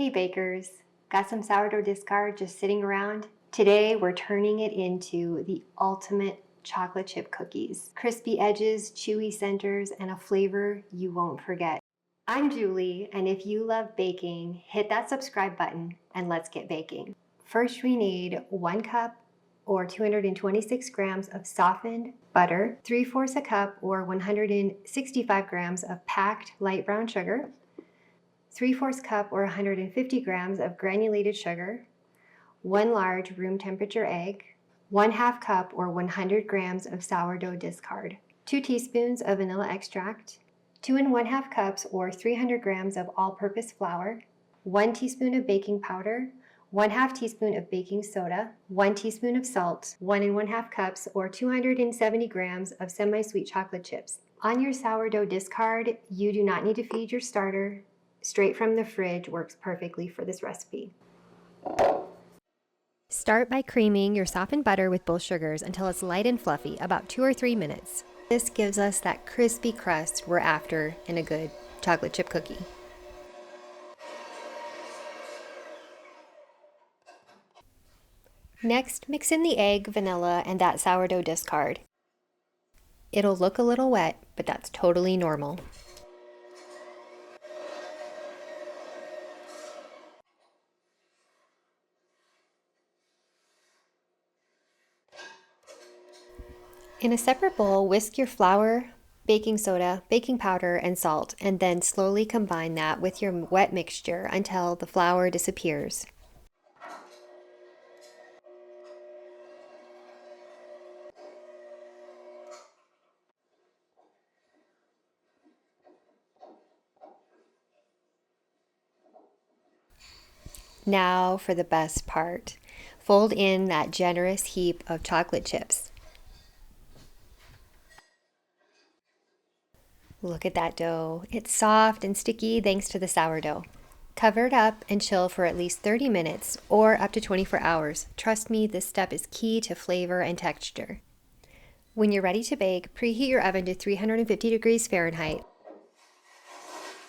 Hey bakers, got some sourdough discard just sitting around? Today we're turning it into the ultimate chocolate chip cookies. Crispy edges, chewy centers, and a flavor you won't forget. I'm Julie, and if you love baking, hit that subscribe button and let's get baking. First we need 1 cup or 226 grams of softened butter, 3/4 a cup or 165 grams of packed light brown sugar, 3/4 cup or 150 grams of granulated sugar, 1 large room temperature egg, 1/2 cup or 100 grams of sourdough discard, 2 teaspoons of vanilla extract, 2 1/2 cups or 300 grams of all-purpose flour, 1 teaspoon of baking powder, 1/2 teaspoon of baking soda, 1 teaspoon of salt, 1 1/2 cups or 270 grams of semi-sweet chocolate chips. On your sourdough discard, you do not need to feed your starter. Straight from the fridge works perfectly for this recipe. Start by creaming your softened butter with both sugars until it's light and fluffy, about 2 or 3 minutes. This gives us that crispy crust we're after in a good chocolate chip cookie. Next, mix in the egg, vanilla, and that sourdough discard. It'll look a little wet, but that's totally normal. In a separate bowl, whisk your flour, baking soda, baking powder, and salt, and then slowly combine that with your wet mixture until the flour disappears. Now for the best part. Fold in that generous heap of chocolate chips. Look at that dough. It's soft and sticky thanks to the sourdough. Cover it up and chill for at least 30 minutes or up to 24 hours. Trust me, this step is key to flavor and texture. When you're ready to bake, preheat your oven to 350 degrees Fahrenheit.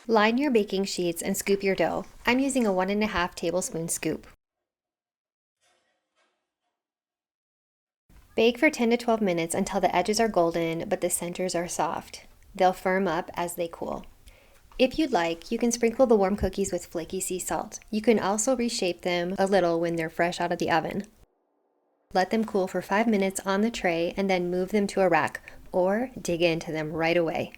Line your baking sheets and scoop your dough. I'm using a 1 1/2 tablespoon scoop. Bake for 10 to 12 minutes until the edges are golden but the centers are soft. They'll firm up as they cool. If you'd like, you can sprinkle the warm cookies with flaky sea salt. You can also reshape them a little when they're fresh out of the oven. Let them cool for 5 minutes on the tray and then move them to a rack or dig into them right away.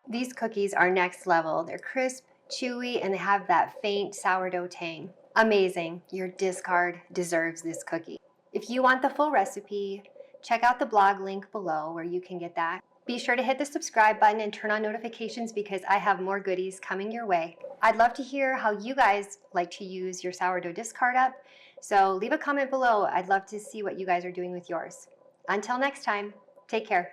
These cookies are next level. They're crisp, chewy, and they have that faint sourdough tang. Amazing. Your discard deserves this cookie. If you want the full recipe, check out the blog link below where you can get that. Be sure to hit the subscribe button and turn on notifications because I have more goodies coming your way. I'd love to hear how you guys like to use your sourdough discard up, so leave a comment below. I'd love to see what you guys are doing with yours. Until next time, take care.